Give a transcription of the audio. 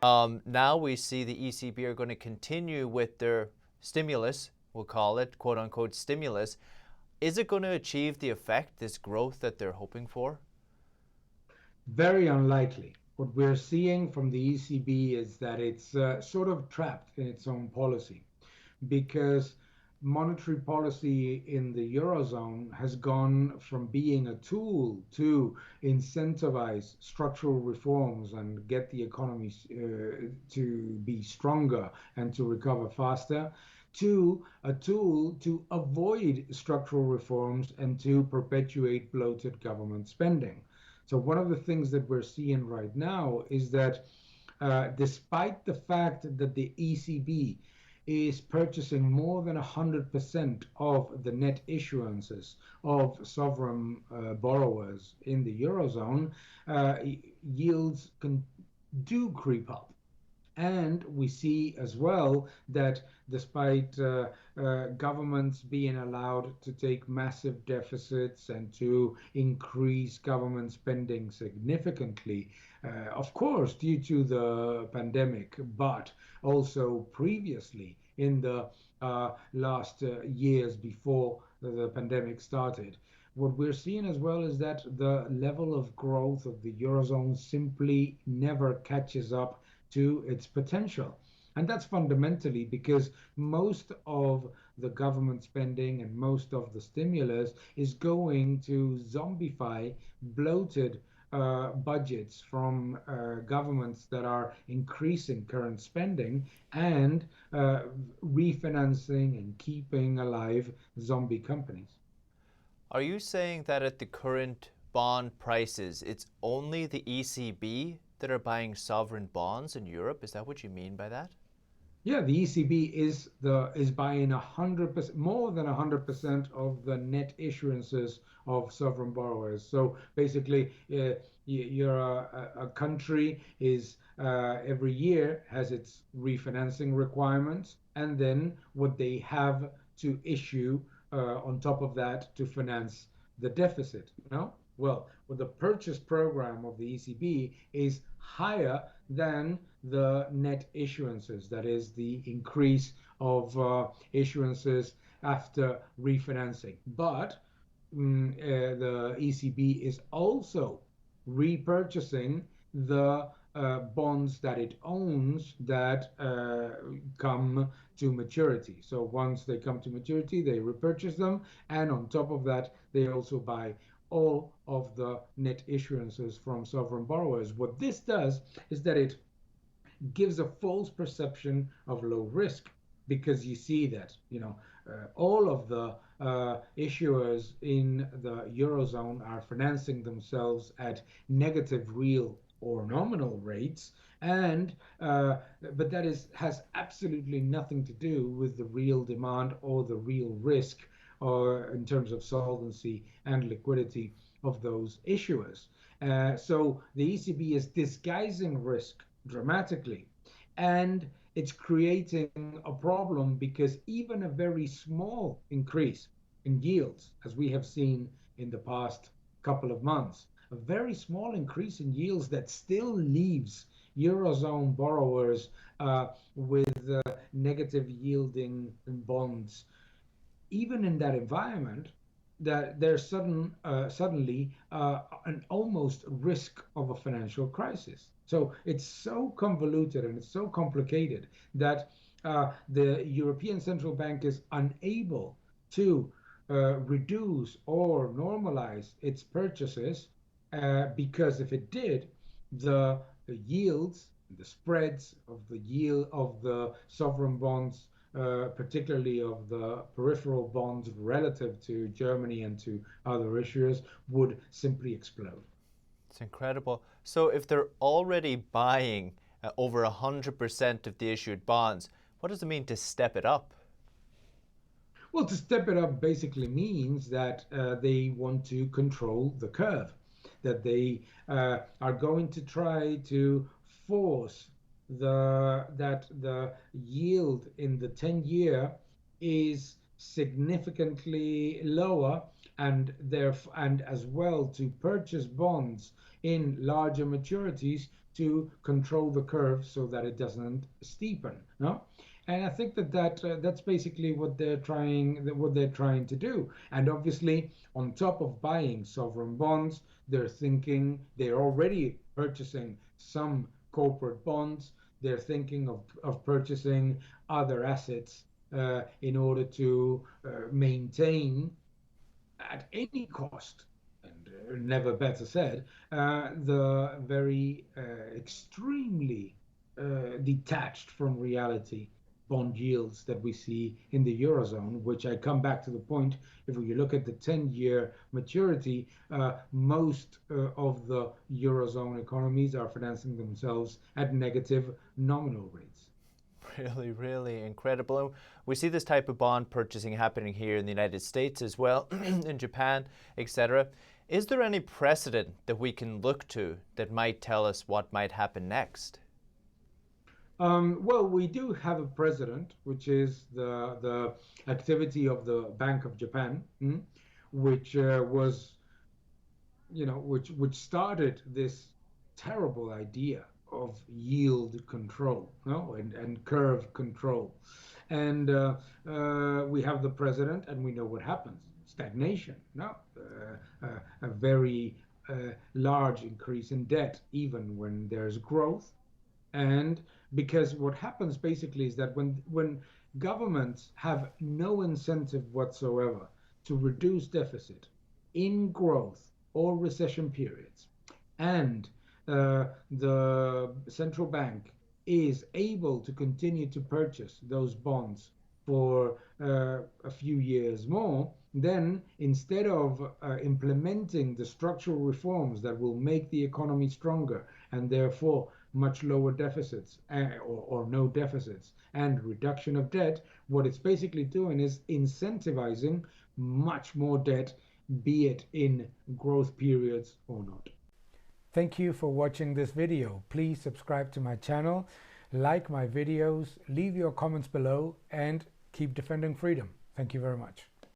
Now we see the ECB are going to continue with their stimulus, we'll call it, quote unquote, stimulus. Is it going to achieve the effect, this growth that they're hoping for? Very unlikely. What we're seeing from the ECB is that it's sort of trapped in its own policy because monetary policy in the Eurozone has gone from being a tool to incentivize structural reforms and get the economy to be stronger and to recover faster, to a tool to avoid structural reforms and to perpetuate bloated government spending. So, one of the things that we're seeing right now is that despite the fact that the ECB is purchasing more than 100% of the net issuances of sovereign borrowers in the Eurozone, uh, yields do creep up. And we see as well that despite governments being allowed to take massive deficits and to increase government spending significantly, of course, due to the pandemic, but also previously in the last years before the pandemic started, what we're seeing as well is that the level of growth of the Eurozone simply never catches up to its potential. And that's fundamentally because most of the government spending and most of the stimulus is going to zombify bloated budgets from governments that are increasing current spending and refinancing and keeping alive zombie companies. Are you saying that at the current bond prices, it's only the ECB that are buying sovereign bonds in Europe? Is that what you mean by that? Yeah, the ECB is buying 100%, more than 100% of the net issuances of sovereign borrowers. So basically, you're a country is every year has its refinancing requirements, and then what they have to issue on top of that to finance the deficit. No? Well, the purchase program of the ECB is higher than the net issuances, that is, the increase of issuances after refinancing. But the ECB is also repurchasing the bonds that it owns that come to maturity. So once they come to maturity, they repurchase them, and on top of that, they also buy all of the net issuances from sovereign borrowers. What this does is that it gives a false perception of low risk because you see that all of the issuers in the eurozone are financing themselves at negative real or nominal rates, and but that is has absolutely nothing to do with the real demand or the real risk or in terms of solvency and liquidity of those issuers. So the ECB is disguising risk dramatically. And it's creating a problem because even a very small increase in yields, as we have seen in the past couple of months, a very small increase in yields that still leaves Eurozone borrowers with negative yielding bonds, even in that environment, that there's suddenly an almost risk of a financial crisis. So it's so convoluted and it's so complicated that the European Central Bank is unable to reduce or normalize its purchases because if it did, the yields, the spreads of the yield of the sovereign bonds, particularly of the peripheral bonds relative to Germany and to other issuers, would simply explode. It's incredible. So if they're already buying over 100% of the issued bonds, what does it mean to step it up? Well, to step it up basically means that they want to control the curve, that they are going to try to force the yield in the 10-year is significantly lower, and there and as well to purchase bonds in larger maturities to control the curve so that it doesn't steepen. No? And I think that's basically what they're trying to do. And obviously, on top of buying sovereign bonds, they're already purchasing some corporate bonds. They're thinking of purchasing other assets in order to maintain at any cost, and never better said, the very extremely detached from reality bond yields that we see in the Eurozone, which I come back to the point, if you look at the 10-year maturity, most of the Eurozone economies are financing themselves at negative nominal rates. Really, really incredible. We see this type of bond purchasing happening here in the United States as well, in Japan, etc. Is there any precedent that we can look to that might tell us what might happen next? Well, we do have a precedent, which is the activity of the Bank of Japan, which was, which started this terrible idea of yield control, no? And curve control. And we have the president, and we know what happens: stagnation, no? A very large increase in debt, even when there's growth. And because what happens basically is that when governments have no incentive whatsoever to reduce deficit in growth or recession periods, and the central bank is able to continue to purchase those bonds for a few years more, then instead of implementing the structural reforms that will make the economy stronger and therefore much lower deficits or no deficits and reduction of debt, what it's basically doing is incentivizing much more debt, be it in growth periods or not. Thank you for watching this video. Please subscribe to my channel, like my videos, leave your comments below, and keep defending freedom. Thank you very much.